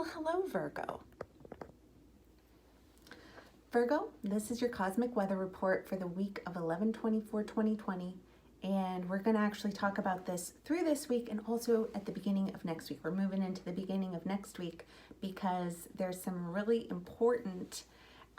Well, hello, Virgo. Virgo, this is your cosmic weather report for the week of 11/24/2020, and we're going to actually talk about this through this week and also at the beginning of next week. We're moving into the beginning of next week because there's some really important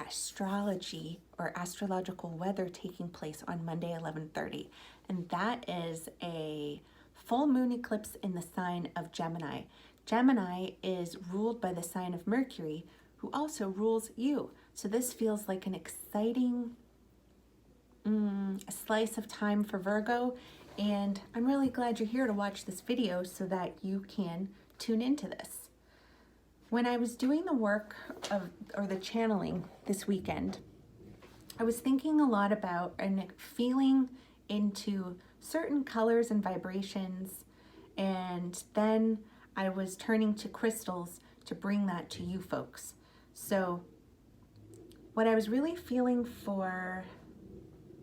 astrology or astrological weather taking place on Monday 11:30, and that is a full moon eclipse in the sign of Gemini. Gemini is ruled by the sign of Mercury, who also rules you. So this feels like an exciting slice of time for Virgo, and I'm really glad you're here to watch this video so that you can tune into this. When I was doing the work or the channeling this weekend, I was thinking a lot about and feeling into certain colors and vibrations, and then I was turning to crystals to bring that to you folks. So what I was really feeling for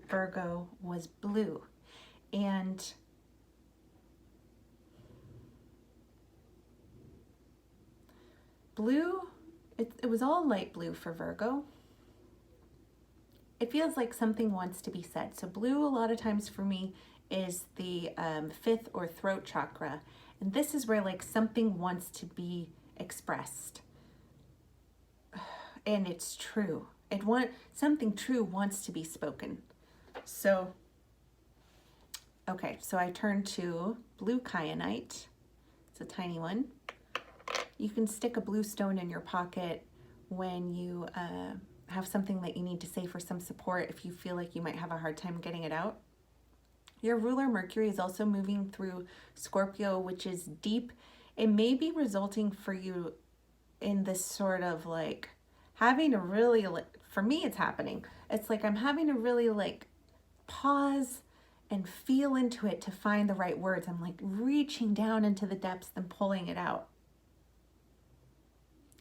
Virgo was blue, and blue, it was all light blue for Virgo. It feels like something wants to be said. So blue a lot of times for me is the fifth or throat chakra, and this is where like something wants to be expressed, and it's true. Something true wants to be spoken. So, okay, so I turned to blue kyanite. It's a tiny one. You can stick a blue stone in your pocket when you have something that you need to say for some support if you feel like you might have a hard time getting it out. Your ruler Mercury is also moving through Scorpio, which is deep. It may be resulting for you in this sort of like having to really, for me it's happening. It's like I'm having to really like pause and feel into it to find the right words. I'm like reaching down into the depths and pulling it out.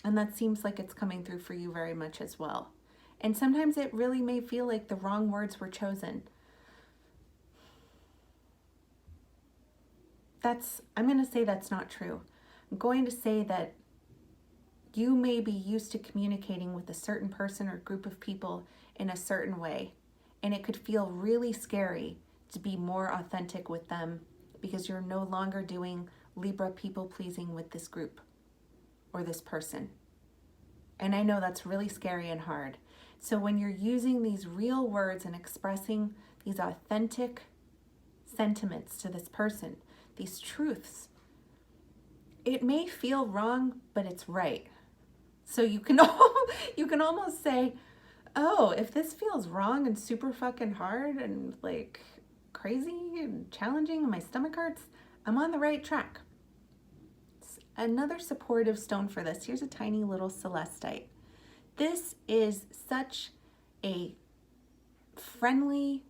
And that seems like it's coming through for you very much as well. And sometimes it really may feel like the wrong words were chosen. I'm going to say that's not true. I'm going to say that you may be used to communicating with a certain person or group of people in a certain way, and it could feel really scary to be more authentic with them because you're no longer doing Libra people pleasing with this group or this person. And I know that's really scary and hard. So when you're using these real words and expressing these authentic sentiments to this person, these truths, it may feel wrong, but it's right. So you can almost say, oh, if this feels wrong and super fucking hard and like crazy and challenging and my stomach hurts, I'm on the right track. Another supportive stone for this, here's a tiny little celestite. This is such a friendly,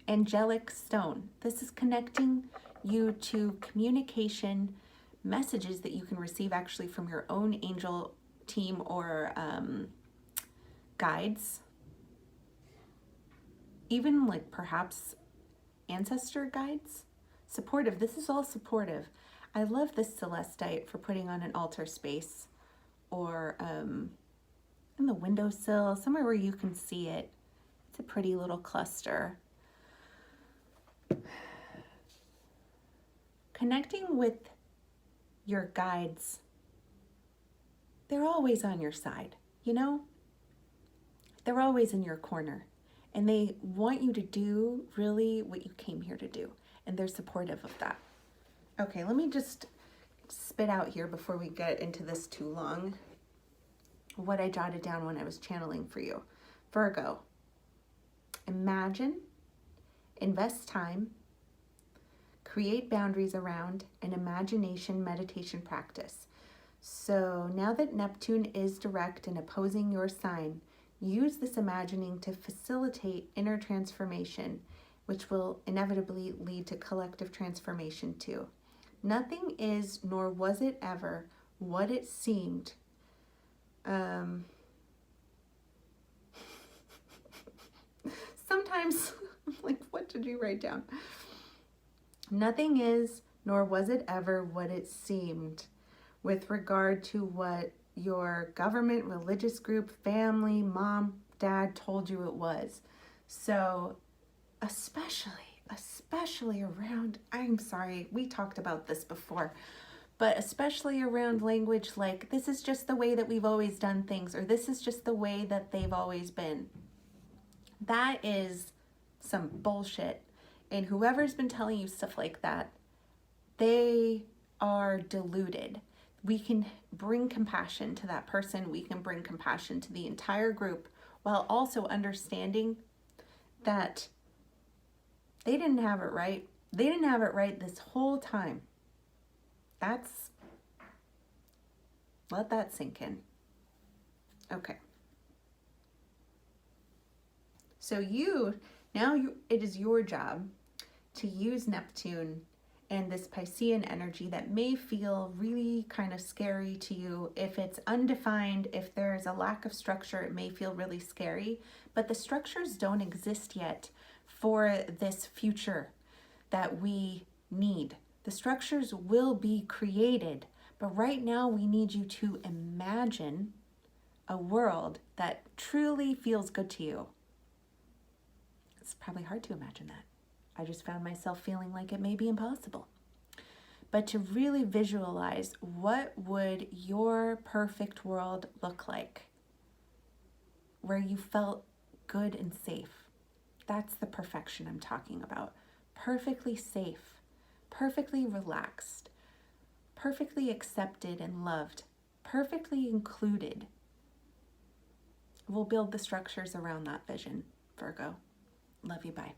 angelic stone. This is connecting you to communication messages that you can receive actually from your own angel team or guides, even like perhaps ancestor guides. Supportive. This is all supportive. I love this celestite for putting on an altar space or in the windowsill, somewhere where you can see it. It's a pretty little cluster. Connecting with your guides, they're always on your side, you know? They're always in your corner, and they want you to do really what you came here to do, and they're supportive of that. Okay, let me just spit out here before we get into this too long what I jotted down when I was channeling for you. Virgo, imagine, invest time, create boundaries around an imagination meditation practice. So now that Neptune is direct and opposing your sign, use this imagining to facilitate inner transformation, which will inevitably lead to collective transformation too. Nothing is, nor was it ever, what it seemed. Sometimes, I'm like, what did you write down? Nothing is, nor was it ever what it seemed. with regard to what your government, religious group, family, mom, dad told you it was. So especially around, I'm sorry, we talked about this before, but especially around language like, this is just the way that we've always done things, or this is just the way that they've always been. That is some bullshit. And whoever's been telling you stuff like that, they are deluded. We can bring compassion to that person. We can bring compassion to the entire group while also understanding that they didn't have it right. They didn't have it right this whole time. Let that sink in. Okay. So it is your job to use Neptune and this Piscean energy that may feel really kind of scary to you. If it's undefined, if there's a lack of structure, it may feel really scary, but the structures don't exist yet for this future that we need. The structures will be created, but right now we need you to imagine a world that truly feels good to you. It's probably hard to imagine that. I just found myself feeling like it may be impossible. But to really visualize, what would your perfect world look like? Where you felt good and safe. That's the perfection I'm talking about. Perfectly safe, perfectly relaxed, perfectly accepted and loved, perfectly included. We'll build the structures around that vision, Virgo. Love you, bye.